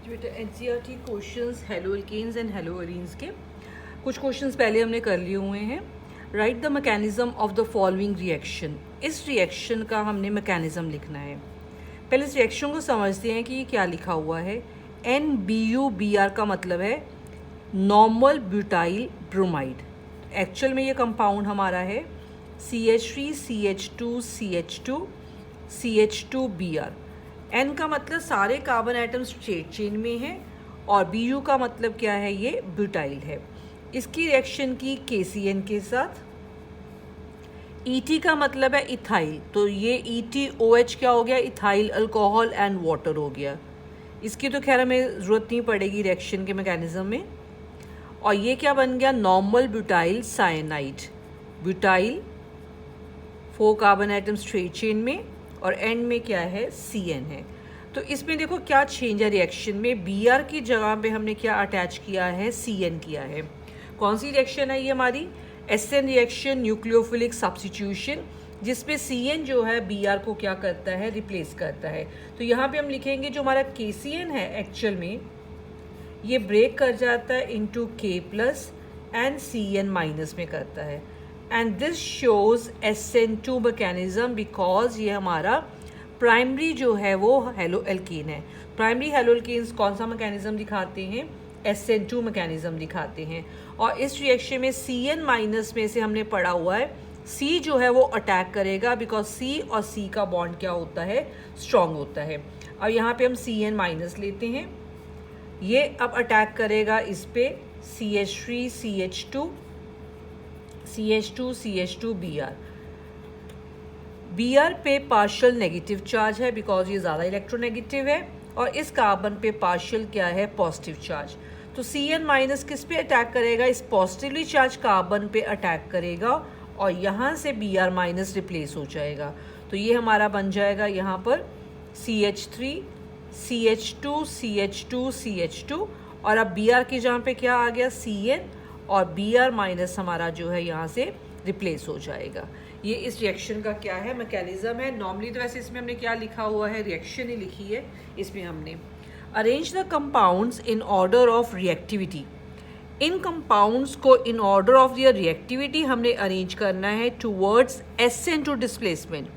बेटा NCERT questions haloalkanes and haloarenes के कुछ क्वेश्चंस पहले हमने कर लिए हुए हैं। Write the mechanism of the following reaction. इस रिएक्शन का हमने मैकेनिज्म लिखना है। पहले इस रिएक्शन को समझते हैं कि ये क्या लिखा हुआ है। NBuBr का मतलब है नॉर्मल ब्यूटाइल ब्रोमाइड। एक्चुअल में ये कंपाउंड हमारा है CH3CH2CH2 CH2Br। N का मतलब सारे कार्बन आइटम स्ट्रेट चेन में है और Bu का मतलब क्या है, ये ब्यूटाइल है। इसकी रिएक्शन की KCN के साथ। ET का मतलब है इथाइल, तो ये ETOH क्या हो गया, इथाइल अल्कोहल एंड वाटर हो गया। इसकी तो खैर हमें ज़रूरत नहीं पड़ेगी रिएक्शन के मैकेनिज्म में। और ये क्या बन गया, normal butyl cyanide. Butyl 4 carbon atom straight chain में और एंड में क्या है, CN है। तो इसमें देखो क्या चेंज है रिएक्शन में। Br की जगह पे हमने क्या अटैच किया है, CN किया है। कौन सी रिएक्शन है ये हमारी, SN रिएक्शन, न्यूक्लियोफिलिक सब्स्टिट्यूशन, जिसपे CN जो है Br को क्या करता है, रिप्लेस करता है। तो यहाँ पे हम लिखेंगे जो हमारा KCN है एक्चुअल में ये ब्रेक कर जाता है into K plus and CN minus में करता है। And this shows SN2 mechanism because ये हमारा प्राइमरी जो है वो हेलो एल्केन है। प्राइमरी हेलो एल्केन्स कौन सा मैकेनिज्म दिखाते हैं, SN2 मैकेनिज्म दिखाते हैं। और इस रिएक्शन में CN माइनस में से हमने पढ़ा हुआ है C जो है वो अटैक करेगा बिकॉज C और C का बॉन्ड क्या होता है, स्ट्रॉन्ग होता है। अब यहाँ पे हम CN माइनस लेते हैं, ये अब अटैक करेगा इस पे CH3CH2Br। Br पे पार्शियल नेगेटिव चार्ज है बिकॉज ये ज़्यादा इलेक्ट्रोनेगेटिव है और इस कार्बन पे पार्शियल क्या है, पॉजिटिव चार्ज। तो CN माइनस किस पे अटैक करेगा, इस पॉजिटिवली चार्ज कार्बन पे अटैक करेगा और यहाँ से Br माइनस रिप्लेस हो जाएगा। तो ये हमारा बन जाएगा यहाँ पर CH3CH2CH2CH2 और अब Br की जहाँ पे क्या आ गया, CN, और Br माइनस हमारा जो है यहाँ से रिप्लेस हो जाएगा। ये इस रिएक्शन का क्या है, मैकेनिज्म है। नॉर्मली तो वैसे इसमें हमने क्या लिखा हुआ है, रिएक्शन ही लिखी है। इसमें हमने arrange the compounds in order of reactivity. इन कंपाउंड्स को in order of their reactivity हमने अरेंज करना है towards SN2 displacement.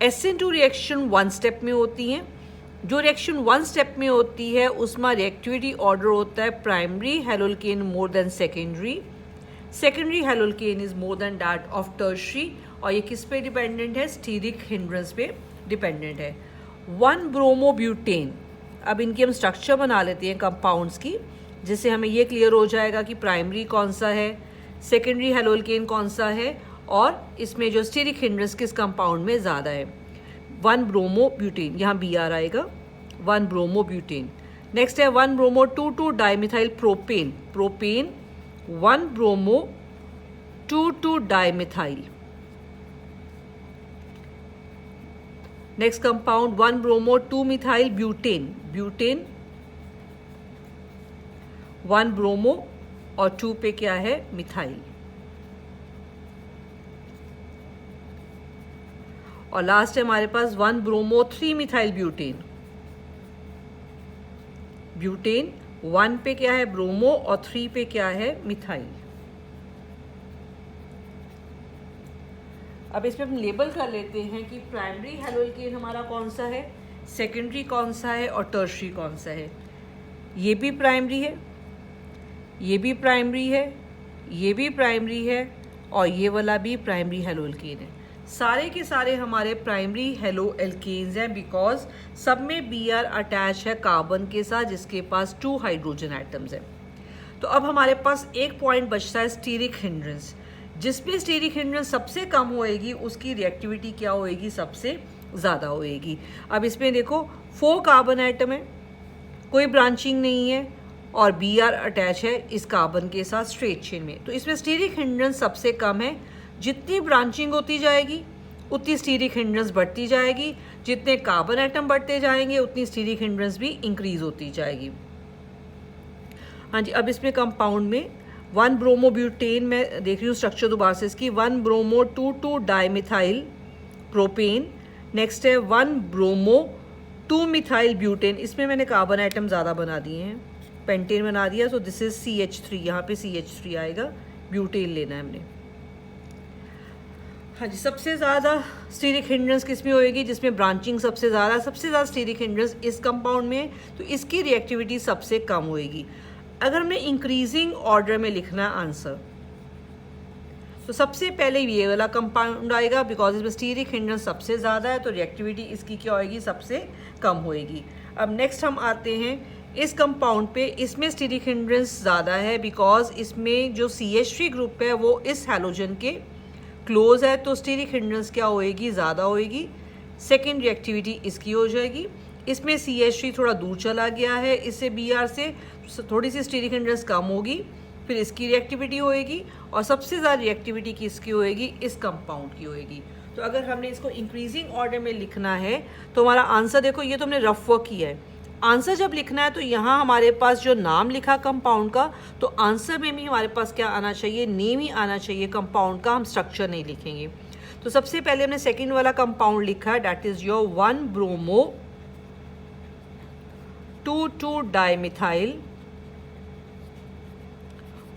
SN2 reaction 1 step में होती है। जो रिएक्शन 1 स्टेप में होती है उसमें रिएक्टिविटी ऑर्डर होता है primary haloalkane more than secondary, secondary haloalkane is more than that of tertiary. और ये किस पे डिपेंडेंट है, स्टीरिक हिंड्रेंस पे डिपेंडेंट है। 1 ब्रोमोब्यूटेन। अब इनकी हम स्ट्रक्चर बना लेते हैं कंपाउंड्स की, जिससे हमें ये क्लियर हो जाएगा कि प्राइमरी कौन सा है, सेकेंडरी हेलोल्केन कौन सा है और इसमें जो स्टीरिक हिंड्रेंस किस कंपाउंड में ज़्यादा है। 1 ब्रोमोब्यूटेन, यहाँ Br आएगा, 1 ब्रोमोब्यूटेन। नेक्स्ट है 1 bromo 2,2 dimethyl propane. Propane 1 bromo 2,2 dimethyl. Next compound 1 bromo 2 methyl butane. Butane 1 bromo और 2 पे क्या है, मिथाइल। और लास्ट है हमारे पास 1 ब्रोमो 3 मिथाइल ब्यूटेन। ब्यूटेन 1 पे क्या है, ब्रोमो, और 3 पे क्या है, मिथाइल। अब इसमें हम लेबल कर लेते हैं कि प्राइमरी हेलोल्केन हमारा कौन सा है, सेकेंडरी कौन सा है और टर्शरी कौन सा है। ये भी प्राइमरी है, ये भी प्राइमरी है, ये भी प्राइमरी है और ये वाला भी प्राइमरी हेलोल्केन है। सारे के सारे हमारे प्राइमरी हेलो एल्केन्स हैं बिकॉज सब में Br अटैच है कार्बन के साथ जिसके पास 2 हाइड्रोजन एटम्स हैं। तो अब हमारे पास एक पॉइंट बचता है स्टीरिक हिंड्रेंस। जिसमें स्टीरिक हिंड्रेंस सबसे कम होएगी उसकी रिएक्टिविटी क्या होएगी, सबसे ज़्यादा होएगी। अब इसमें देखो 4 कार्बन आइटम है, कोई ब्रांचिंग नहीं है और Br अटैच है इस कार्बन के साथ स्ट्रेट चेन में। तो इसमें स्टीरिक हिंड्रेंस सबसे कम है। जितनी ब्रांचिंग होती जाएगी उतनी स्टीरिक हिंड्रेंस बढ़ती जाएगी, जितने कार्बन आइटम बढ़ते जाएंगे उतनी स्टीरिक हिंड्रेंस भी इंक्रीज होती जाएगी। हाँ जी, अब इसमें कंपाउंड में 1 ब्रोमोब्यूटेन में देख रही हूँ स्ट्रक्चर दोबारा से इसकी, 1 ब्रोमो 2,2 डाइमिथाइल प्रोपेन। नेक्स्ट है 1 ब्रोमो 2 मिथाइल ब्यूटेन, इसमें मैंने कार्बन आइटम ज़्यादा बना दिए हैं, पेंटेन बना दिया, सो दिस इज CH3, यहाँ पे CH3 आएगा, ब्यूटेन लेना है हमने। हाँ जी, सबसे ज़्यादा स्टीरिक हिंड्रेंस किस में होएगी, जिसमें ब्रांचिंग सबसे ज़्यादा स्टीरिक हिंड्रेंस इस कंपाउंड में, तो इसकी रिएक्टिविटी सबसे कम होएगी। अगर हमने इंक्रीजिंग ऑर्डर में लिखना आंसर, तो सबसे पहले ये वाला कंपाउंड आएगा, बिकॉज इसमें स्टीरिक हिंड्रेंस सबसे ज़्यादा है, तो रिएक्टिविटी इसकी क्या होएगी, सबसे कम होएगी। अब नेक्स्ट हम आते हैं इस कंपाउंड पे, इसमें स्टीरिक हिंड्रेंस ज़्यादा है, बिकॉज इसमें जो CH3 ग्रुप है वो इस हैलोजन के क्लोज है, तो स्टीरिक हिंड्रेंस क्या होएगी, ज़्यादा होएगी। सेकेंड रिएक्टिविटी इसकी हो जाएगी। इसमें CH3 थोड़ा दूर चला गया है इससे Br से, थोड़ी सी स्टीरिक हिंड्रेंस कम होगी, फिर इसकी रिएक्टिविटी होएगी, और सबसे ज़्यादा रिएक्टिविटी किसकी होएगी, इस कंपाउंड की होएगी। तो अगर हमने इसको इंक्रीजिंग ऑर्डर में लिखना है तो हमारा आंसर देखो, ये तो हमने रफ वर्क किया है। आंसर जब लिखना है तो यहाँ हमारे पास जो नाम लिखा कंपाउंड का, तो आंसर में भी हमारे पास क्या आना चाहिए, नेम ही आना चाहिए कंपाउंड का, हम स्ट्रक्चर नहीं लिखेंगे। तो सबसे पहले हमने सेकेंड वाला कंपाउंड लिखा है, that is your 1 bromo 2,2 dimethyl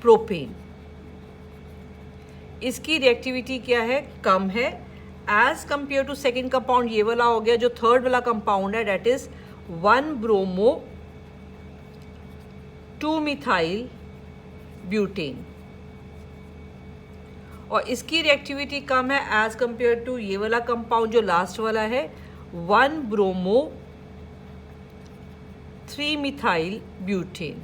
propane. इसकी रिएक्टिविटी क्या है, कम है as compared to second compound, ये वाला हो गया। जो थर्ड वाला कंपाउंड है that is 1 bromo 2 methyl butane, और इसकी रिएक्टिविटी कम है एज कंपेयर टू ये वाला कंपाउंड जो लास्ट वाला है 1 ब्रोमो 3 मिथाइल ब्यूटेन,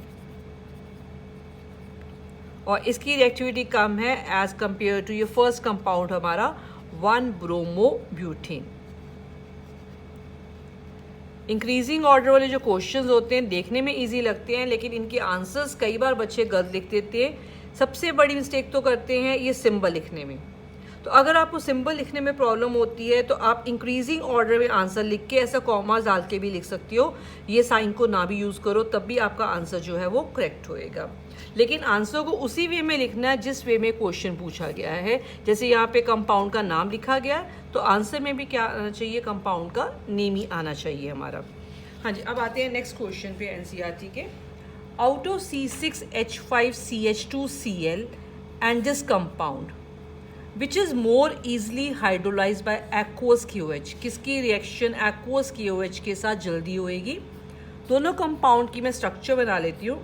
और इसकी रिएक्टिविटी कम है एज कंपेयर टू ये फर्स्ट कंपाउंड हमारा 1 ब्रोमो ब्यूटेन। इंक्रीजिंग ऑर्डर वाले जो क्वेश्चंस होते हैं देखने में इजी लगते हैं, लेकिन इनके आंसर्स कई बार बच्चे गलत लिख देते हैं। सबसे बड़ी मिस्टेक तो करते हैं ये सिंबल लिखने में। तो अगर आपको सिंबल लिखने में प्रॉब्लम होती है तो आप इंक्रीजिंग ऑर्डर में आंसर लिख के ऐसा कॉमा डाल के भी लिख सकती हो, ये साइन को ना भी यूज़ करो, तब भी आपका आंसर जो है वो करेक्ट होएगा। लेकिन आंसर को उसी वे में लिखना है जिस वे में क्वेश्चन पूछा गया है। जैसे यहाँ पे कंपाउंड का नाम लिखा गया, तो आंसर में भी क्या आना चाहिए, कंपाउंड का नेम ही आना चाहिए हमारा। हाँ जी, अब आते हैं नेक्स्ट क्वेश्चन पे एनसीईआरटी के। Out of C6H5CH2Cl and this compound which is more easily hydrolyse by aqueous QH, किसकी रिएक्शन एक्वस QH के साथ जल्दी होएगी। दोनों कंपाउंड की मैं स्ट्रक्चर बना लेती हूँ।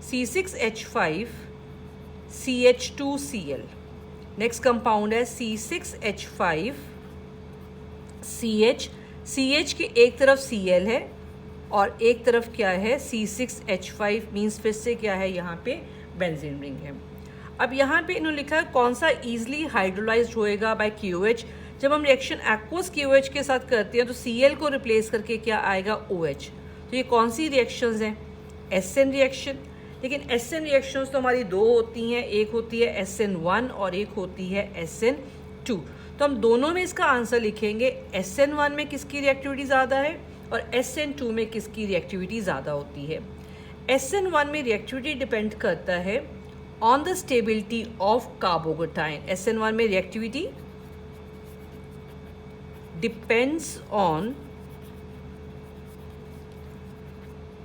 C6H5CH2Cl, नेक्स्ट कंपाउंड है C6H5CH के एक तरफ Cl है और एक तरफ क्या है C6H5, मीन्स फिर से क्या है यहाँ पे बेंजीन रिंग है। अब यहाँ पे इन्होंने लिखा है कौन सा ईजिली हाइड्रोलाइज्ड होएगा बाय QH। जब हम रिएक्शन एक्वस QH के साथ करते हैं तो Cl को रिप्लेस करके क्या आएगा OH। तो ये कौन सी रिएक्शंस हैं, SN रिएक्शन। लेकिन SN रिएक्शंस तो हमारी दो होती हैं, एक होती है SN1 और एक होती है SN2। तो हम दोनों में इसका आंसर लिखेंगे। SN1 में किसकी रिएक्टिविटी ज़्यादा है और SN2 में किसकी रिएक्टिविटी ज़्यादा होती है। SN1 में रिएक्टिविटी डिपेंड करता है on the stability of carbocation. SN1 में reactivity depends on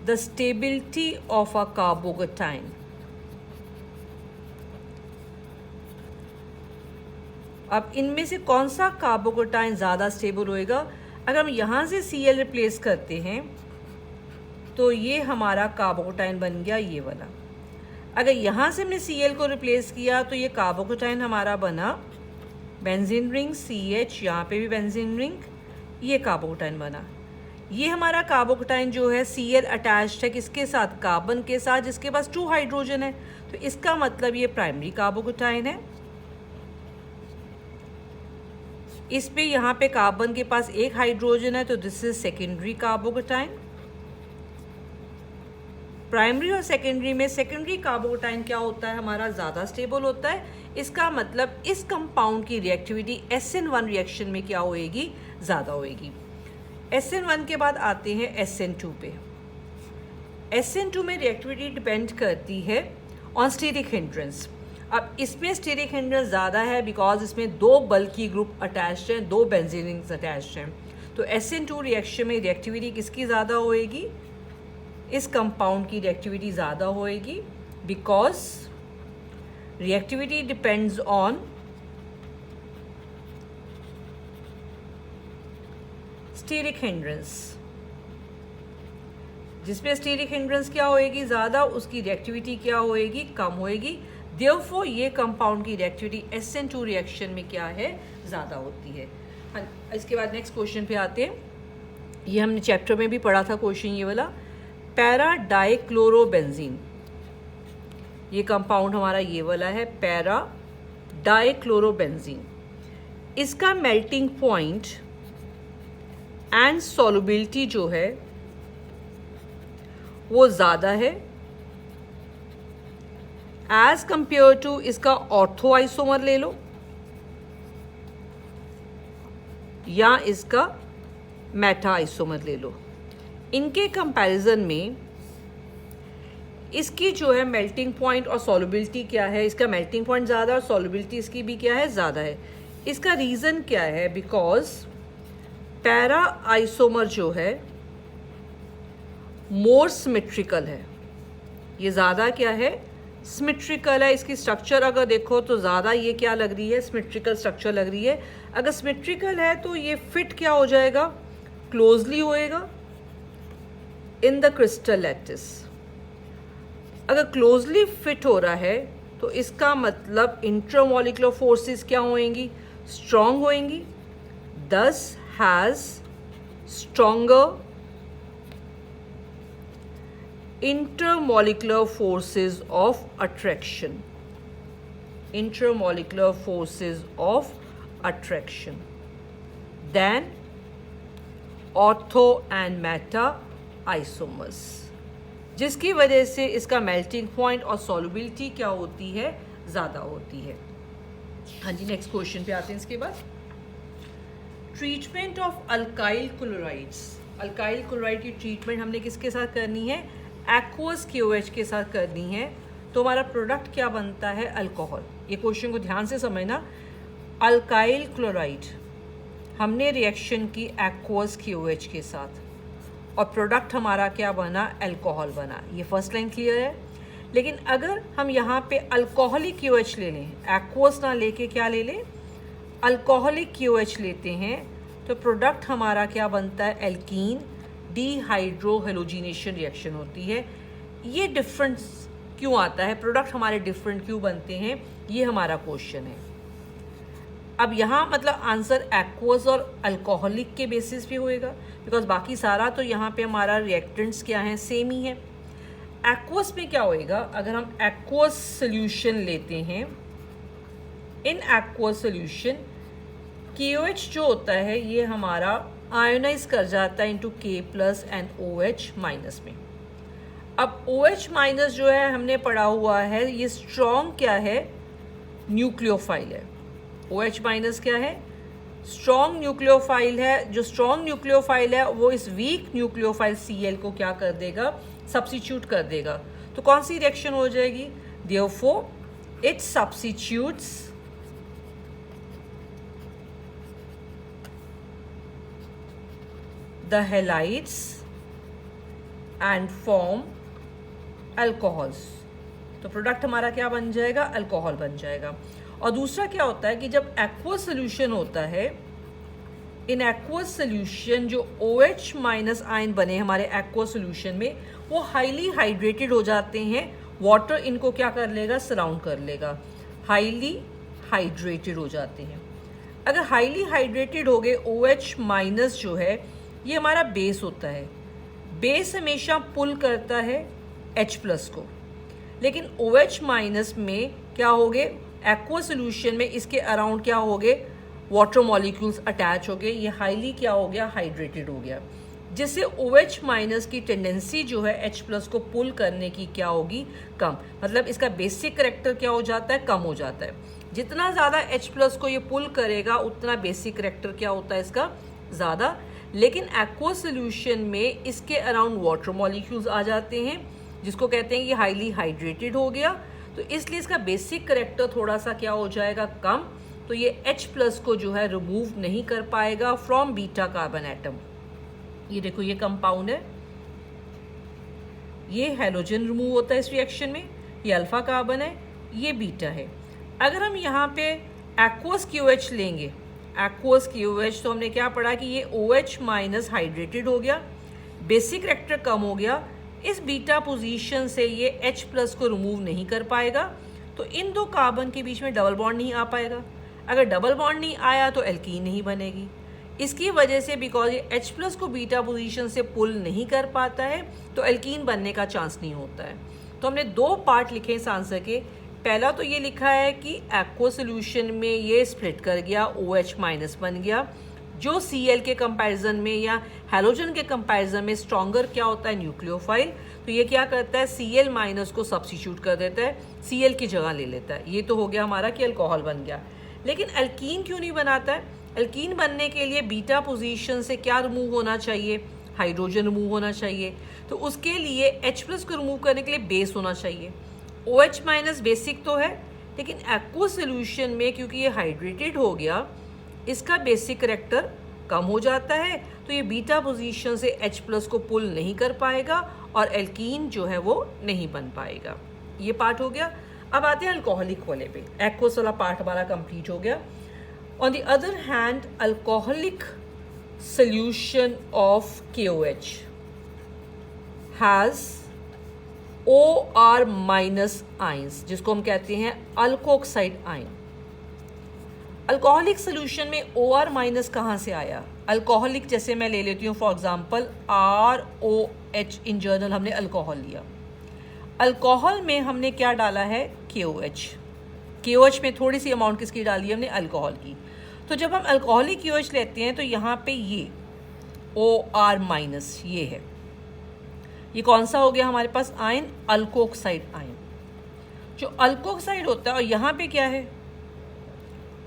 the stability of a carbocation। अब इनमें से कौन सा कार्बोकेटाइन ज़्यादा स्टेबल होएगा। अगर हम यहाँ से Cl रिप्लेस करते हैं तो ये हमारा कार्बोकेटाइन बन गया ये वाला। अगर यहाँ से हमने Cl को रिप्लेस किया तो ये कार्बोकेटाइन हमारा बना बेंजीन रिंग CH, यहाँ पे भी बेंजीन रिंग, ये कार्बोकेटाइन बना। ये हमारा कार्बोकेटाइन जो है Cl अटैच्ड है किसके साथ, कार्बन के साथ, जिसके पास 2 हाइड्रोजन है। तो इसका मतलब ये प्राइमरी कार्बोकेटाइन है। इस पे यहाँ पे कार्बन के पास 1 हाइड्रोजन है, तो this is secondary carbocation. Primary और सेकेंडरी में सेकेंडरी कार्बोकेटाइन क्या होता है, हमारा ज़्यादा स्टेबल होता है। इसका मतलब इस कंपाउंड की रिएक्टिविटी SN1 रिएक्शन में क्या होएगी, ज़्यादा होएगी। SN1 के बाद आते हैं SN2 पे। SN2 में रिएक्टिविटी डिपेंड करती है ऑन स्टीरिक हिंड्रेंस। अब इसमें स्टीरिक हिंड्रेंस ज़्यादा है बिकॉज इसमें 2 बल्की ग्रुप अटैच्ड हैं, 2 बेंजीन रिंग्स अटैच्ड हैं। तो SN2 रिएक्शन में रिएक्टिविटी किसकी ज़्यादा होएगी? इस कंपाउंड की रिएक्टिविटी ज़्यादा होएगी, because reactivity depends on steric hindrance. जिसमें स्टीरिक हिंड्रेंस क्या होएगी? ज़्यादा, उसकी रिएक्टिविटी क्या होएगी? कम होएगी। देयरफॉर ये कंपाउंड की रिएक्टिविटी SN2 रिएक्शन में क्या है? ज़्यादा होती है। हाँ, इसके बाद नेक्स्ट क्वेश्चन पे आते हैं। ये हमने चैप्टर में भी पढ़ा था क्वेश्चन ये वाला। पैरा डाइक्लोरोबेंजीन, ये कंपाउंड हमारा ये वाला है, पैरा डाइक्लोरोबेंजीन। इसका मेल्टिंग पॉइंट एंड सॉल्युबिलिटी जो है वो ज़्यादा है एज कंपेयर टू इसका ऑर्थो आइसोमर ले लो या इसका मेटा आइसोमर ले लो। इनके कंपैरिजन में इसकी जो है मेल्टिंग पॉइंट और सॉल्युबिलिटी क्या है? इसका मेल्टिंग पॉइंट ज़्यादा और सॉल्युबिलिटी इसकी भी क्या है? ज़्यादा है। इसका रीज़न क्या है? बिकॉज पैरा आइसोमर जो है मोर सिमेट्रिकल है। ये ज़्यादा क्या है? सिमेट्रिकल है। इसकी स्ट्रक्चर अगर देखो तो ज़्यादा ये क्या लग रही है? सिमेट्रिकल स्ट्रक्चर लग रही है। अगर सिमेट्रिकल है तो ये फिट क्या हो जाएगा? क्लोजली होएगा इन द क्रिस्टल लैटिस। अगर क्लोजली फिट हो रहा है तो इसका मतलब इंट्रामॉलिक्यूलर फोर्सेस क्या होएंगी? स्ट्रॉन्ग होएंगी। दस has stronger intermolecular forces of attraction, intermolecular forces of attraction than ortho and meta isomers, जिसकी वजह से इसका मेल्टिंग पॉइंट और सॉल्युबिलिटी क्या होती है? ज़्यादा होती है। हाँ जी, नेक्स्ट क्वेश्चन पे आते हैं। इसके बाद treatment of alkyl chlorides. Alkyl chloride की ट्रीटमेंट हमने किसके साथ करनी है? एक्वस KOH के साथ करनी है। तो हमारा प्रोडक्ट क्या बनता है? अल्कोहल। ये क्वेश्चन को ध्यान से समझना। अल्काइल क्लोराइड हमने रिएक्शन की एक्वस KOH के साथ और प्रोडक्ट हमारा क्या बना? अल्कोहल बना। ये फर्स्ट लाइन क्लियर है। लेकिन अगर हम यहाँ पे अल्कोहलिक KOH ले लें, एक्वस ना लेके क्या ले लें? अल्कोहलिक KOH लेते हैं, तो प्रोडक्ट हमारा क्या बनता है? एल्कीन डिहाइड्रोहेलोजिनेशन रिएक्शन होती है। ये डिफरेंस क्यों आता है? प्रोडक्ट हमारे डिफरेंट क्यों बनते हैं? ये हमारा क्वेश्चन है। अब यहाँ मतलब आंसर एक्वस और अल्कोहलिक के बेसिस पे होएगा, बिकॉज बाकी सारा तो यहाँ पे हमारा रिएक्टेंट्स क्या हैं? सेम ही है। एक्वस में क्या होएगा? अगर हम एक्वस सोल्यूशन लेते हैं, इन एक्वस सोल्यूशन KOH जो होता है ये हमारा आयोनाइज कर जाता है इनटू K+ एंड OH- में। अब OH- जो है हमने पढ़ा हुआ है, ये स्ट्रॉन्ग क्या है? न्यूक्लियोफाइल है। OH- क्या है? स्ट्रॉन्ग न्यूक्लियोफाइल है। जो स्ट्रॉन्ग न्यूक्लियोफाइल है वो इस वीक न्यूक्लियोफाइल Cl को क्या कर देगा? सब्स्टिट्यूट कर देगा। तो कौन सी रिएक्शन हो जाएगी? Therefore it substitutes the halides and form alcohols। तो प्रोडक्ट हमारा क्या बन जाएगा? अल्कोहल बन जाएगा। और दूसरा क्या होता है कि जब एक्वस सोल्यूशन होता है, इन एक्वस सोल्यूशन जो OH- आयन बने हमारे एक्वस सोल्यूशन में, वो हाईली हाइड्रेटेड हो जाते हैं। वाटर इनको क्या कर लेगा? सराउंड कर लेगा। हाईली हाइड्रेटेड हो जाते हैं। अगर हाईली हाइड्रेटेड हो गए, OH- जो है ये हमारा बेस होता है। बेस हमेशा पुल करता है H+ को, लेकिन OH- में क्या हो गए? एक्वस सोल्यूशन में इसके अराउंड क्या हो गए? वाटर मॉलिक्यूल्स अटैच हो गए। ये हाईली क्या हो गया? हाइड्रेटेड हो गया, जिससे OH- की टेंडेंसी जो है H+ को पुल करने की क्या होगी? कम। मतलब इसका बेसिक करैक्टर क्या हो जाता है? कम हो जाता है। जितना ज़्यादा H+ को ये पुल करेगा उतना बेसिक करैक्टर क्या होता है इसका? ज़्यादा। लेकिन एक्वस सोल्यूशन में इसके अराउंड वाटर मॉलिक्यूल्स आ जाते हैं, जिसको कहते हैं कि हाईली हाइड्रेटेड हो गया, तो इसलिए इसका बेसिक करैक्टर थोड़ा सा क्या हो जाएगा? कम। तो ये H+ को जो है रिमूव नहीं कर पाएगा फ्रॉम बीटा कार्बन एटम। ये देखो ये कंपाउंड है, ये हैलोजन रिमूव होता है इस रिएक्शन में, ये अल्फा कार्बन है, ये बीटा है। अगर हम यहाँ पे एक्वस KOH लेंगे, एक्वस KOH, तो हमने क्या पढ़ा कि ये OH- हाइड्रेटेड हो गया, बेसिक कैरेक्टर कम हो गया, इस बीटा पोजीशन से ये H+ को रिमूव नहीं कर पाएगा, तो इन दो कार्बन के बीच में डबल बॉन्ड नहीं आ पाएगा। अगर डबल बॉन्ड नहीं आया तो एल्कीन नहीं बनेगी। इसकी वजह से बिकॉज ये H+ को बीटा पोजीशन से पुल नहीं कर पाता है तो एल्कीन बनने का चांस नहीं होता है। तो हमने दो पार्ट लिखे इस आंसर के। पहला तो ये लिखा है कि एक्वा सोल्यूशन में ये स्प्लिट कर गया, OH- बन गया, जो Cl के कंपैरिजन में या हैलोजन के कंपैरिजन में स्ट्रॉन्गर क्या होता है, न्यूक्लियोफाइल। तो ये क्या करता है, Cl- को सब्स्टिट्यूट कर देता है, Cl की जगह ले लेता है। ये तो हो गया हमारा कि अल्कोहल बन गया। लेकिन एल्कीन क्यों नहीं बनाता है? एल्कीन बनने के लिए बीटा पोजीशन से क्या रिमूव होना चाहिए, हाइड्रोजन रिमूव होना चाहिए। तो उसके लिए H+ को रिमूव करने के लिए बेस होना चाहिए। OH- बेसिक तो है, लेकिन एक्वा सोल्यूशन में क्योंकि ये हाइड्रेटेड हो गया, इसका बेसिक कैरेक्टर कम हो जाता है, तो ये बीटा पोजीशन से H+ को पुल नहीं कर पाएगा और एल्कीन जो है वो नहीं बन पाएगा। ये पार्ट हो गया। अब आते हैं अल्कोहलिक वाले पे। एक्वस वाला पार्ट हमारा कंप्लीट हो गया। On the other hand, alcoholic solution of KOH has OR- ions, जिसको हम कहते हैं अल्कोक्साइड आयन। अल्कोहलिक सोल्यूशन में OR- कहाँ से आया? अल्कोहलिक जैसे मैं ले लेती हूँ for example ROH, in journal हमने अल्कोहल लिया। अल्कोहल में हमने क्या डाला है, KOH। KOH में थोड़ी सी अमाउंट किसकी डाली है हमने, अल्कोहल की। तो जब हम अल्कोहलिक KOH लेते हैं तो यहाँ पे ये OR- ये है, ये कौन सा हो गया हमारे पास आयन, अल्कोक्साइड आयन। जो अल्कोक्साइड होता है, और यहाँ पे क्या है,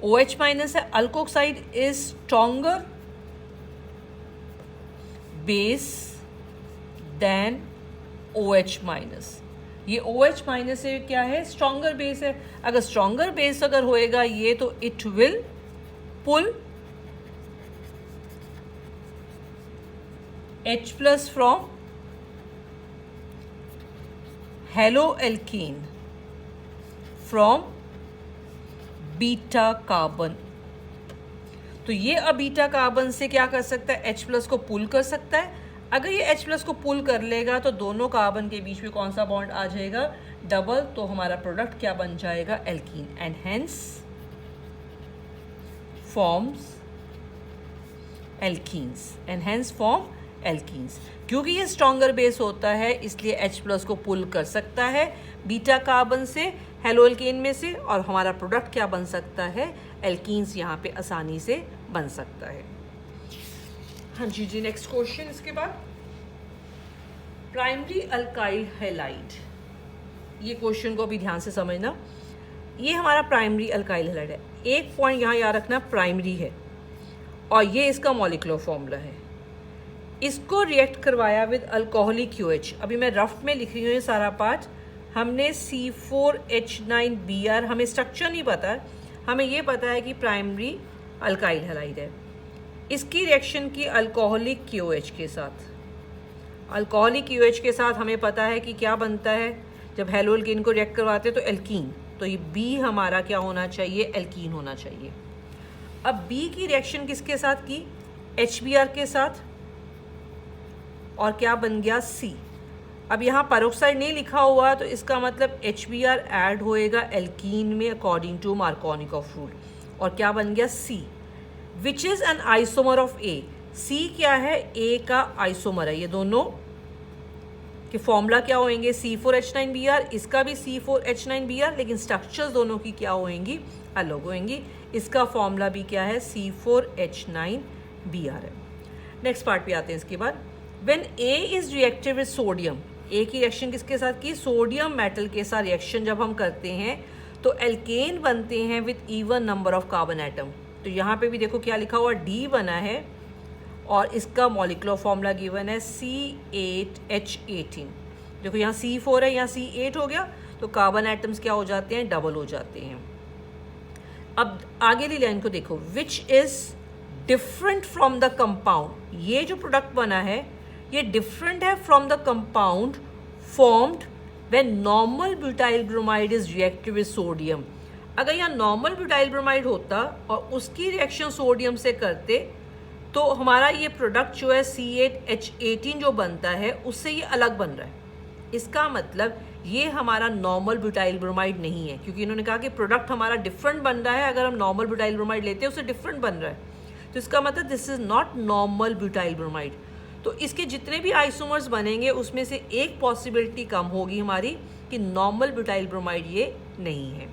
OH- है। Alkoxide is stronger base than OH-। ये OH- से क्या है, स्ट्रॉन्गर बेस है। अगर स्ट्रॉन्गर बेस अगर होएगा ये, तो it will pull H+ from haloalkene from beta carbon. तो ये अब बीटा कार्बन से क्या कर सकता है, H+ को पुल कर सकता है। अगर ये H+ को पुल कर लेगा तो दोनों कार्बन के बीच में कौन सा बॉन्ड आ जाएगा, डबल। तो हमारा प्रोडक्ट क्या बन जाएगा, alkene, and hence forms alkenes, and hence form alkenes. क्योंकि ये स्ट्रॉन्गर बेस होता है इसलिए H+ को पुल कर सकता है बीटा कार्बन से, हेलो एल्केन में से, और हमारा प्रोडक्ट क्या बन सकता है, एल्कीन्स यहाँ पे आसानी से बन सकता है। हाँ जी, नेक्स्ट क्वेश्चन। इसके बाद प्राइमरी अल्काइल हैलाइड, ये क्वेश्चन को भी ध्यान से समझना। ये हमारा प्राइमरी अल्काइल हैलाइड है। एक पॉइंट यहाँ याद रखना, प्राइमरी है और ये इसका मॉलिक्यूलर फॉर्मूला है। इसको रिएक्ट करवाया विद अल्कोहलिक KOH। अभी मैं रफ में लिख रही हूँ ये सारा पार्ट। हमने C4H9Br, हमें स्ट्रक्चर नहीं पता, हमें ये पता है कि प्राइमरी अल्काइल हैलाइड है। इसकी रिएक्शन की अल्कोहलिक KOH के साथ। अल्कोहलिक KOH के साथ हमें पता है कि क्या बनता है, जब हेलो एल्कीन को रिएक्ट करवाते हैं तो एल्कीन, तो ये B हमारा क्या होना चाहिए, एल्कीन होना चाहिए। अब B की रिएक्शन किसके साथ की, HBr के साथ, और क्या बन गया, C। अब यहाँ पेरोक्साइड नहीं लिखा हुआ तो इसका मतलब HBr ऐड होएगा एल्कीन में अकॉर्डिंग टू मार्कोनिकॉफ रूल, और क्या बन गया, C, which is an isomer of A। C क्या है, A का आइसोमर है। ये दोनों के फॉर्मूला क्या होंगे, C4H9Br, इसका भी C4H9Br, लेकिन स्ट्रक्चर्स दोनों की क्या होंगी, अलग होंगी। इसका फॉर्मूला भी क्या है, C4H9Br है। नेक्स्ट पार्ट पे आते हैं। इसके बाद when A is reacted with sodium, A की रिएक्शन किसके साथ की, सोडियम मेटल के साथ रिएक्शन जब हम करते हैं तो एल्केन बनते हैं with even number of carbon atom. तो यहाँ पे भी देखो क्या लिखा हुआ, D बना है और इसका मॉलिक्यूलर फॉर्मूला गिवन है C8H18। देखो यहाँ C4 है, यहाँ C8 हो गया, तो कार्बन एटम्स क्या हो जाते हैं, डबल हो जाते हैं। अब आगे वाली लाइन को देखो, which is different from the compound, ये जो प्रोडक्ट बना है ये डिफरेंट है from the compound formed when normal butyl bromide is reactive with sodium. अगर यहाँ नॉर्मल ब्यूटाइल ब्रोमाइड होता और उसकी रिएक्शन सोडियम से करते तो हमारा ये प्रोडक्ट जो है C8H18 जो बनता है उससे ये अलग बन रहा है। इसका मतलब ये हमारा नॉर्मल ब्यूटाइल ब्रोमाइड नहीं है, क्योंकि इन्होंने कहा कि प्रोडक्ट हमारा डिफरेंट बन रहा है। अगर हम नॉर्मल ब्यूटाइल ब्रोमाइड लेते हैं उससे डिफरेंट बन रहा है, तो इसका मतलब this is not normal butyl bromide. तो इसके जितने भी आइसोमर्स बनेंगे उसमें से एक पॉसिबिलिटी कम होगी हमारी कि नॉर्मल ब्यूटाइल ब्रोमाइड ये नहीं है।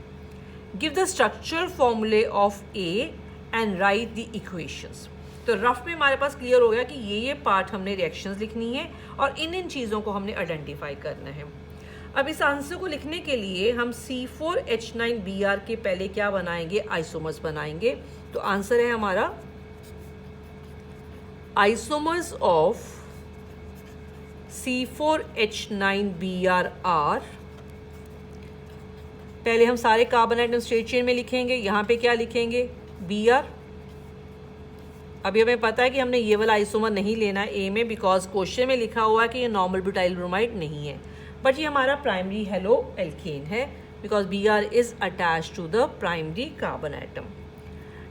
गिव द स्ट्रक्चर फॉर्मूले of A and right the equations. तो रफ में हमारे पास क्लियर हो गया कि ये पार्ट हमने रिएक्शंस लिखनी है और इन चीज़ों को हमने आइडेंटिफाई करना है। अब इस आंसर को लिखने के लिए हम C4H9Br के पहले क्या बनाएंगे, आइसोमर्स बनाएंगे। तो आंसर है हमारा आइसोमर्स ऑफ C4H9Br आर, पहले हम सारे कार्बन आइटम स्ट्रेट चेन में लिखेंगे। यहाँ पे क्या लिखेंगे, Br। अभी हमें पता है कि हमने ये वाला आइसोमर नहीं लेना है ए में, बिकॉज क्वेश्चन में लिखा हुआ है कि ये नॉर्मल ब्यूटाइल ब्रोमाइड नहीं है, बट ये हमारा प्राइमरी हेलो एल्केन है because Br is attached to the primary carbon atom.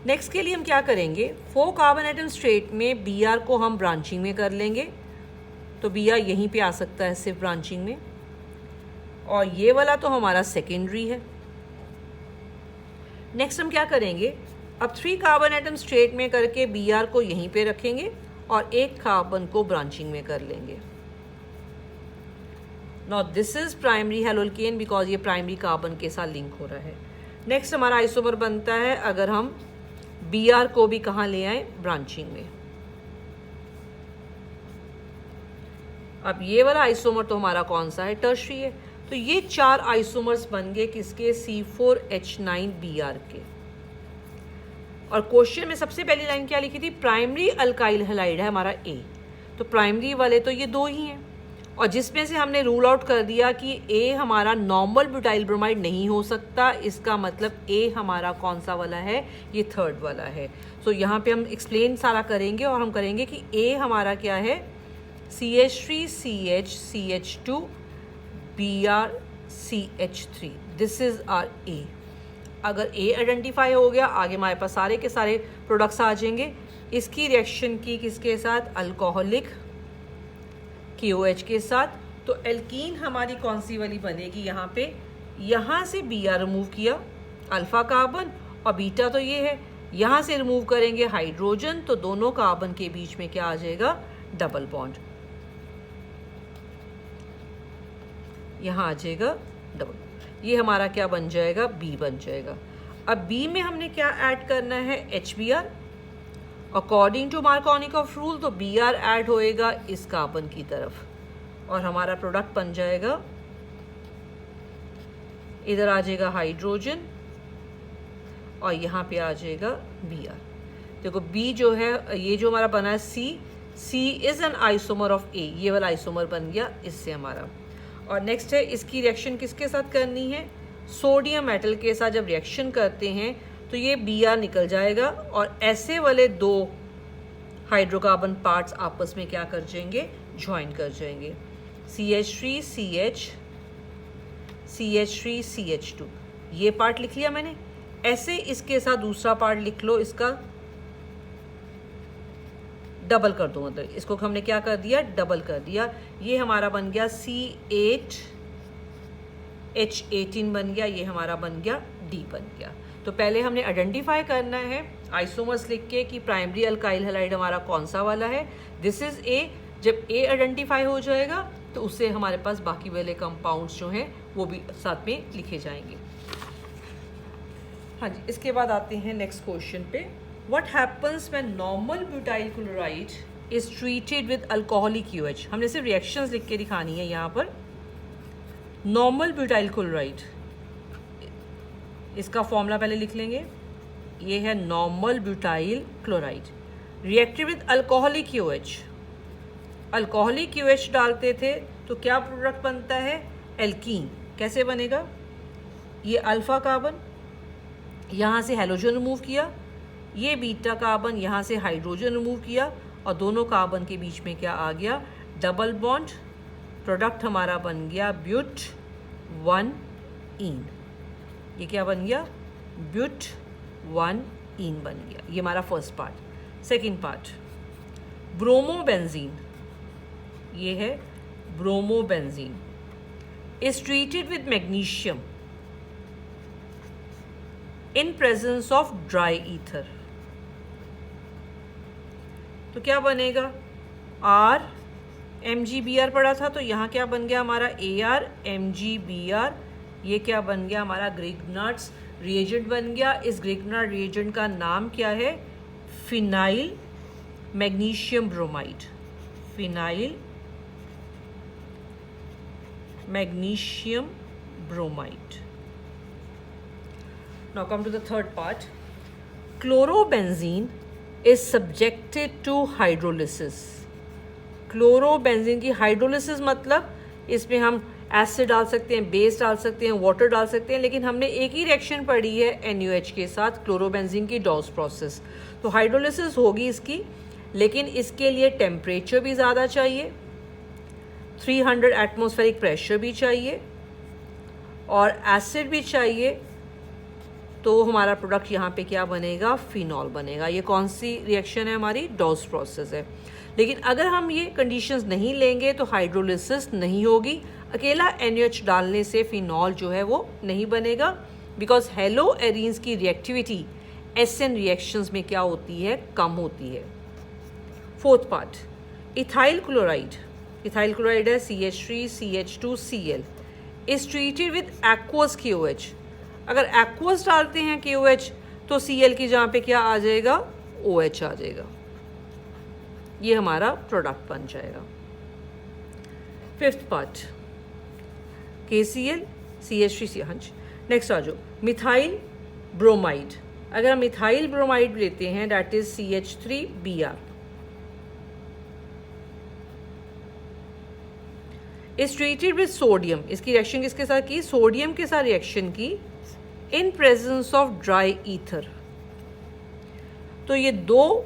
Next के लिए हम क्या करेंगे, 4 कार्बन आइटम स्ट्रेट में Br को हम ब्रांचिंग में कर लेंगे। तो Br यहीं पे आ सकता है सिर्फ ब्रांचिंग में, और ये वाला तो हमारा सेकेंडरी है। नेक्स्ट हम क्या करेंगे, अब 3 कार्बन आइटम स्ट्रेट में करके Br को यहीं पे रखेंगे और एक कार्बन को ब्रांचिंग में कर लेंगे। Now this is primary haloalkane because ये प्राइमरी कार्बन के साथ लिंक हो रहा है। नेक्स्ट हमारा आइसोमर बनता है अगर हम Br को भी कहाँ ले आए, ब्रांचिंग में। अब ये वाला आइसोमर तो हमारा कौन सा है, टर्शरी है। तो ये 4 आइसोमर्स बन गए किसके, C4H9Br के। और क्वेश्चन में सबसे पहली लाइन क्या लिखी थी, प्राइमरी अल्काइल हैलाइड है हमारा A। तो प्राइमरी वाले तो ये 2 ही हैं, और जिसमें से हमने रूल आउट कर दिया कि A हमारा नॉर्मल ब्यूटाइल ब्रोमाइड नहीं हो सकता। इसका मतलब A हमारा कौन सा वाला है, ये 3rd वाला है। सो यहाँ पे हम एक्सप्लेन सारा करेंगे और हम करेंगे कि A हमारा क्या है, CH3CH CH2 Br CH3, this is our A। अगर A आइडेंटिफाई हो गया, आगे हमारे पास सारे के सारे प्रोडक्ट्स आ जाएंगे। इसकी रिएक्शन की किसके साथ, अल्कोहलिक KOH के साथ। तो एल्कीन हमारी कौन सी वाली बनेगी, यहाँ पे यहाँ से Br रिमूव किया अल्फा कार्बन, और बीटा तो ये है, यहाँ से रिमूव करेंगे हाइड्रोजन, तो दोनों कार्बन के बीच में क्या आ जाएगा, डबल बॉन्ड। यहाँ आ जाएगा डबल, ये हमारा क्या बन जाएगा, B बन जाएगा। अब B में हमने क्या ऐड करना है, HBr। According to Markovnikov rule तो Br ऐड होएगा इस कार्बन की तरफ, और हमारा प्रोडक्ट बन जाएगा, इधर आ जाएगा हाइड्रोजन और यहाँ पे आ जाएगा Br। देखो B जो है, ये जो हमारा बना है C is an isomer of A, ये वाला आइसोमर बन गया इससे हमारा। और नेक्स्ट है, इसकी रिएक्शन किसके साथ करनी है, सोडियम मेटल के साथ। जब रिएक्शन करते हैं तो ये Br निकल जाएगा और ऐसे वाले 2 हाइड्रोकार्बन पार्ट्स आपस में क्या कर जाएंगे, ज्वाइन कर जाएंगे। CH3CH CH3 CH2, ये पार्ट लिख लिया मैंने। ऐसे इसके साथ दूसरा पार्ट लिख लो, इसका डबल कर दो, मतलब इसको हमने क्या कर दिया, डबल कर दिया। ये हमारा बन गया C8H18 बन गया, ये हमारा बन गया D बन गया। तो पहले हमने आइडेंटिफाई करना है आइसोमर्स लिख के कि प्राइमरी अल्काइल हैलाइड हमारा कौन सा वाला है, दिस इज A। जब A आइडेंटिफाई हो जाएगा तो उससे हमारे पास बाकी वाले कंपाउंड्स जो हैं वो भी साथ में लिखे जाएंगे। हाँ जी, इसके बाद आते हैं नेक्स्ट क्वेश्चन पे। What happens when normal butyl chloride is treated with alcoholic UH? हमने सिर्फ रिएक्शंस लिख के दिखानी है यहाँ पर। नॉर्मल ब्यूटाइल क्लोराइड, इसका फॉर्मूला पहले लिख लेंगे, ये है normal butyl chloride reacted with alcoholic UH। Alcoholic UH डालते थे तो क्या प्रोडक्ट बनता है, एल्कीन। कैसे बनेगा, ये अल्फा कार्बन, यहाँ से हैलोजन रिमूव किया, ये बीटा कार्बन यहाँ से हाइड्रोजन रिमूव किया और दोनों कार्बन के बीच में क्या आ गया, डबल बॉन्ड। प्रोडक्ट हमारा बन गया ब्यूट 1 ईन। ये क्या बन गया, ब्यूट 1 ईन बन गया। ये हमारा first part. Second part bromobenzene, ये है bromobenzene is treated with magnesium in presence of dry ether. तो क्या बनेगा, आर MgBr पड़ा था तो यहाँ क्या बन गया हमारा AR MgBr। ये क्या बन गया हमारा ग्रिग्नार्ड्स रिएजेंट बन गया। इस ग्रिग्नार्ड रिएजेंट का नाम क्या है, phenyl magnesium bromide, phenyl magnesium bromide. Now come to the third part. Chlorobenzene is subjected to hydrolysis. Chlorobenzene की हाइड्रोलिसिस मतलब इसमें हम एसिड डाल सकते हैं, बेस डाल सकते हैं, वाटर डाल सकते हैं, लेकिन हमने एक ही रिएक्शन पढ़ी है NaOH के साथ, क्लोरोबेंजीन की डॉस प्रोसेस। तो हाइड्रोलिसिस होगी इसकी, लेकिन इसके लिए टेम्परेचर भी ज़्यादा चाहिए, 300 एटमॉस्फेरिक प्रेशर भी चाहिए और एसिड भी चाहिए। तो हमारा प्रोडक्ट यहाँ पे क्या बनेगा, फिनॉल बनेगा। ये कौन सी रिएक्शन है हमारी, डॉस प्रोसेस है। लेकिन अगर हम ये कंडीशंस नहीं लेंगे तो हाइड्रोलिसिस नहीं होगी। अकेला NaOH डालने से फिनॉल जो है वो नहीं बनेगा, बिकॉज हेलो एरीन्स की रिएक्टिविटी SN रिएक्शंस में क्या होती है, कम होती है। Fourth part ethyl chloride, ethyl chloride है CH3CH2Cl is treated with aqueous KOH। अगर एक्वस डालते हैं KOH तो Cl की जहाँ पे क्या आ जाएगा, OH आ जाएगा। ये हमारा प्रोडक्ट बन जाएगा। Fifth part KCl CH3C। हाँ जी, नेक्स्ट आ जाओ मिथाइल ब्रोमाइड। अगर हम मिथाइल ब्रोमाइड लेते हैं that is CH3Br is treated with sodium. इसकी रिएक्शन किसके साथ की, सोडियम के साथ रिएक्शन की in presence of dry ether. तो ये दो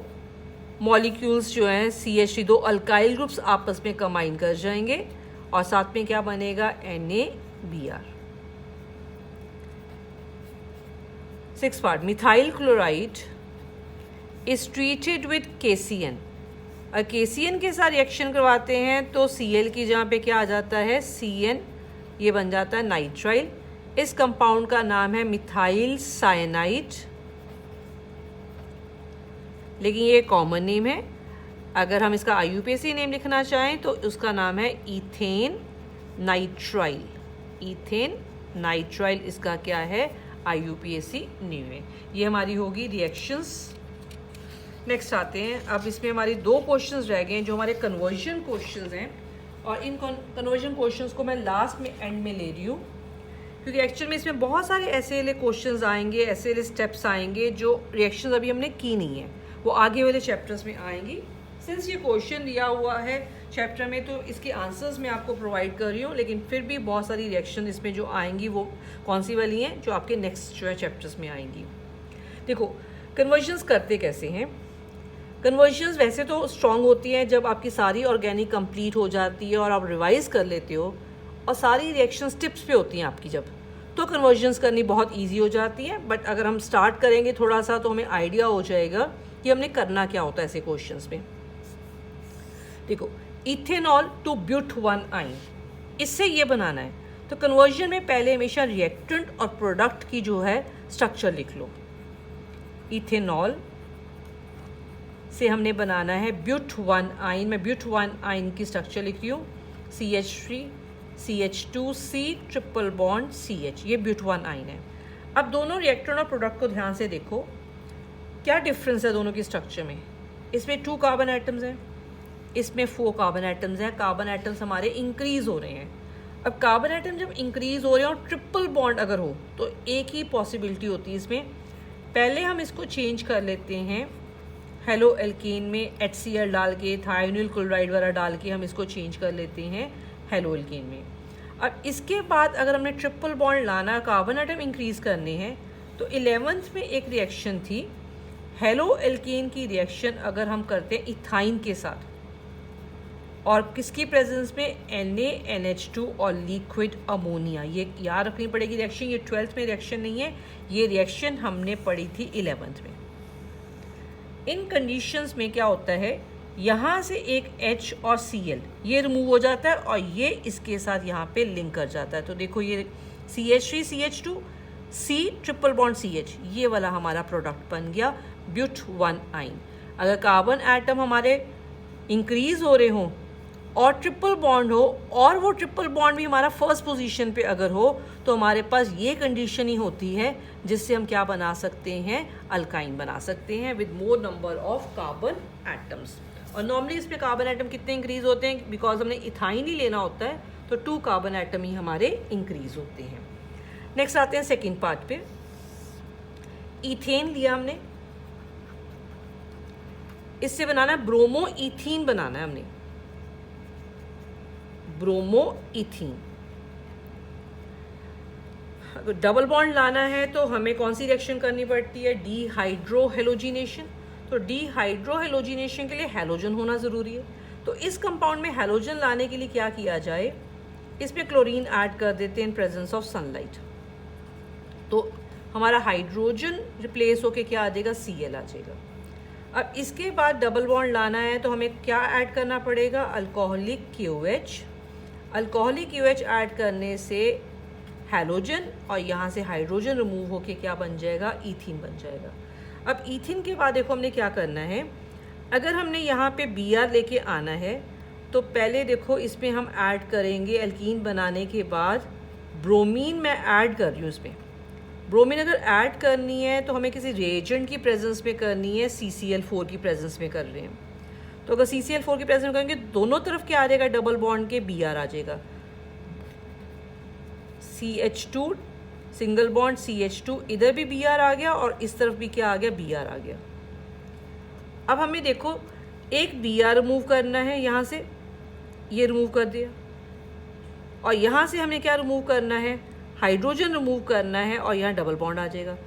मॉलिक्यूल्स जो हैं CH3, दो अल्काइल ग्रुप्स आपस में कंबाइन कर जाएंगे और साथ में क्या बनेगा, NaBr। Six part methyl chloride is treated with KCN। और KCN के साथ रिएक्शन करवाते हैं तो Cl की जहाँ पे क्या आ जाता है, CN, ये बन जाता है नाइट्राइल। इस कंपाउंड का नाम है मिथाइल साइनाइड, लेकिन ये कॉमन नेम है। अगर हम इसका IUPAC नेम लिखना चाहें तो उसका नाम है इथेन नाइट्राइल। इथेन नाइट्राइल इसका क्या है, IUPAC नेम है। ये हमारी होगी रिएक्शंस। नेक्स्ट आते हैं, अब इसमें हमारी दो क्वेश्चंस रह गए हैं जो हमारे कन्वर्जन क्वेश्चंस हैं, और इन कन्वर्जन क्वेश्चंस को मैं लास्ट में एंड में ले रही हूँ, क्योंकि एक्चुअल में इसमें बहुत सारे ऐसे वाले क्वेश्चंस आएंगे, ऐसे वाले स्टेप्स आएंगे जो रिएक्शंस अभी हमने की नहीं है, वो आगे वाले चैप्टर्स में आएंगी। सिंस ये क्वेश्चन दिया हुआ है चैप्टर में तो इसके आंसर्स मैं आपको प्रोवाइड कर रही हूँ, लेकिन फिर भी बहुत सारी रिएक्शन इसमें जो आएंगी वो कौन सी वाली हैं जो आपके नेक्स्ट जो है चैप्टर्स में आएंगी। देखो कन्वर्जन्स करते कैसे हैं। कन्वर्जन्स वैसे तो स्ट्रॉन्ग होती हैं जब आपकी सारी ऑर्गेनिक कंप्लीट हो जाती है और आप रिवाइज कर लेते हो और सारी रिएक्शंस टिप्स पे होती हैं आपकी, जब तो कन्वर्जन्स करनी बहुत ईजी हो जाती है। बट अगर हम स्टार्ट करेंगे थोड़ा सा तो हमें आइडिया हो जाएगा कि हमने करना क्या होता है ऐसे क्वेश्चंस में। देखो इथेनॉल टू ब्यूट 1 आइन, इससे ये बनाना है तो कन्वर्जन में पहले हमेशा रिएक्टेंट और प्रोडक्ट की जो है स्ट्रक्चर लिख लो। इथेनॉल से हमने बनाना है ब्यूट 1 आइन। मैं ब्यूट 1 आइन की स्ट्रक्चर लिख रही हूँ, CH3 CH2C triple bond CH, ये ब्यूट 1 आइन है। अब दोनों रिएक्टेंट और प्रोडक्ट को ध्यान से देखो, क्या डिफरेंस है दोनों की स्ट्रक्चर में। इसमें 2 कार्बन एटम्स हैं, इसमें 4 कार्बन एटम्स हैं। कार्बन एटम्स हमारे इंक्रीज हो रहे हैं। अब कार्बन एटम जब इंक्रीज हो रहे हैं और ट्रिपल बॉन्ड अगर हो तो एक ही पॉसिबिलिटी होती है इसमें, पहले हम इसको चेंज कर लेते हैं हेलो एल्केन में HCl डाल के, थायोनिल क्लोराइड वगैरह डाल के हम इसको चेंज कर लेते हैं हेलो एल्केन में। अब इसके बाद अगर हमने ट्रिपल बॉन्ड लाना, कार्बन एटम इंक्रीज करने हैं, तो 11th में एक रिएक्शन थी हेलो एल्केन की रिएक्शन अगर हम करते हैं इथाइन के साथ और किसकी प्रेजेंस में NaNH2 और लिक्विड अमोनिया, ये याद रखनी पड़ेगी रिएक्शन, ये 12th में रिएक्शन नहीं है, ये रिएक्शन हमने पढ़ी थी 11th में। इन कंडीशंस में क्या होता है, यहाँ से एक H और Cl ये रिमूव हो जाता है और ये इसके साथ यहाँ पे लिंक कर जाता है। तो देखो ये CH3 CH2 C triple bond CH, ये वाला हमारा प्रोडक्ट बन गया ब्यूट 1 आइन। अगर कार्बन एटम हमारे इंक्रीज हो रहे हों और ट्रिपल बॉन्ड हो और वो ट्रिपल बॉन्ड भी हमारा फर्स्ट पोजीशन पे अगर हो तो हमारे पास ये कंडीशन ही होती है जिससे हम क्या बना सकते हैं, अल्काइन बना सकते हैं with more number of carbon atoms. और नॉर्मली इसमें कार्बन एटम कितने इंक्रीज होते हैं, बिकॉज हमने इथाइन ही लेना होता है तो 2 कार्बन एटम ही हमारे इंक्रीज होते हैं। नेक्स्ट आते हैं सेकेंड पार्ट पे। इथेन लिया हमने, इससे बनाना है ब्रोमो इथीन, बनाना है हमने ब्रोमो इथीन। अगर डबल बॉन्ड लाना है तो हमें कौन सी रिएक्शन करनी पड़ती है, डीहाइड्रोहेलोजिनेशन। तो डीहाइड्रोहेलोजिनेशन के लिए हैलोजन होना ज़रूरी है। तो इस कंपाउंड में हैलोजन लाने के लिए क्या किया जाए, इसमें क्लोरीन ऐड कर देते हैं इन प्रेजेंस ऑफ सनलाइट। तो हमारा हाइड्रोजन रिप्लेस होके क्या आ जाएगा, Cl आ जाएगा। अब इसके बाद डबल बॉन्ड लाना है तो हमें क्या ऐड करना पड़ेगा, alcoholic QH। Alcoholic QH add करने से हैलोजन और यहाँ से हाइड्रोजन रिमूव होके क्या बन जाएगा, ईथीन बन जाएगा। अब ईथीन के बाद देखो हमने क्या करना है, अगर हमने यहाँ पे Br लेके आना है तो पहले देखो इसमें हम ऐड करेंगे एल्कीन बनाने के बाद ब्रोमीन मैं ऐड कर रही हूँ। इसमें ब्रोमीन अगर ऐड करनी है तो हमें किसी रिएजेंट की प्रेजेंस में करनी है, CCl4 की प्रेजेंस में कर रहे हैं। तो अगर CCl4 की प्रेजेंस में करेंगे दोनों तरफ क्या आ जाएगा, डबल बॉन्ड के Br आ जाएगा, CH2 सिंगल बॉन्ड CH2, इधर भी Br आ गया और इस तरफ भी क्या आ गया, Br आ गया। अब हमें देखो एक Br रिमूव करना है, यहाँ से ये रिमूव कर दिया और यहाँ से हमें क्या रिमूव करना है, हाइड्रोजन रिमूव करना है और यहाँ डबल बॉन्ड आ जाएगा।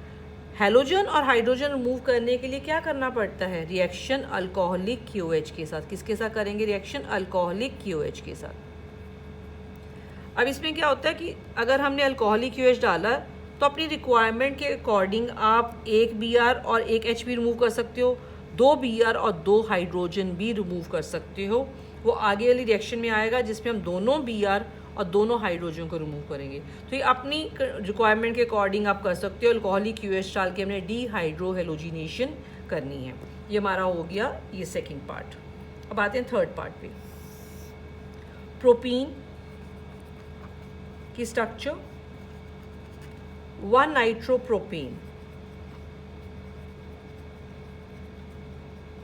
हैलोजन और हाइड्रोजन रिमूव करने के लिए क्या करना पड़ता है, रिएक्शन अल्कोहलिक QH के साथ। किसके साथ करेंगे, रिएक्शन अल्कोहलिक QH के साथ। अब इसमें क्या होता है कि अगर हमने अल्कोहलिक QH डाला तो अपनी रिक्वायरमेंट के अकॉर्डिंग आप एक Br और एक H भी रिमूव कर सकते हो, 2 Br और 2 हाइड्रोजन भी रिमूव कर सकते हो। वो आगे वाली रिएक्शन में आएगा जिसमें हम दोनों Br और दोनों हाइड्रोजन को रिमूव करेंगे। तो ये अपनी रिक्वायरमेंट के अकॉर्डिंग आप कर सकते हो। अल्कोहलिक QH डाल के हमने डीहाइड्रोहेलोजिनेशन करनी है। ये हमारा हो गया ये सेकंड पार्ट। अब आते हैं थर्ड पार्ट पे। प्रोपीन की स्ट्रक्चर 1 नाइट्रोप्रोपेन,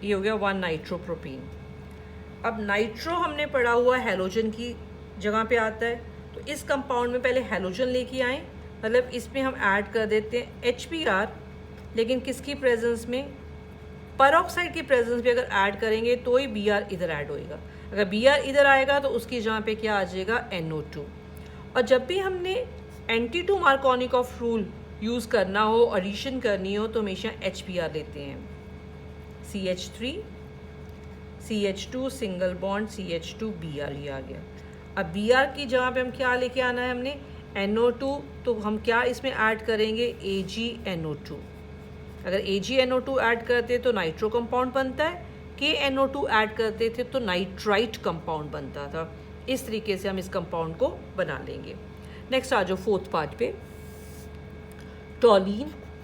ये हो गया 1 नाइट्रोप्रोपेन। अब नाइट्रो हमने पढ़ा हुआ हैलोजन की जगह पे आता है, तो इस कंपाउंड में पहले हैलोजन लेके आए, मतलब इसमें हम ऐड कर देते हैं HBr, लेकिन किसकी प्रेजेंस में, परऑक्साइड की प्रेजेंस में अगर ऐड करेंगे तो ही Br इधर ऐड होएगा। अगर Br इधर आएगा तो उसकी जगह पे क्या आ जाएगा, NO2। और जब भी हमने एंटी-2 मार्कोनिकॉफ रूल यूज़ करना हो, एडिशन करनी हो, तो हमेशा HBr लेते हैं। CH3 CH2 single bond CH2 Br ही आ गया। अब Br की जगह पे हम क्या लेके आना है, हमने NO2, तो हम क्या इसमें ऐड करेंगे, AgNO2। अगर AgNO2 ऐड करते तो नाइट्रो कंपाउंड बनता है, KNO2 ऐड करते थे तो नाइट्राइट कंपाउंड बनता था। इस तरीके से हम इस कंपाउंड को बना लेंगे। नेक्स्ट आ जाओ फोर्थ पार्ट पे। टॉलीन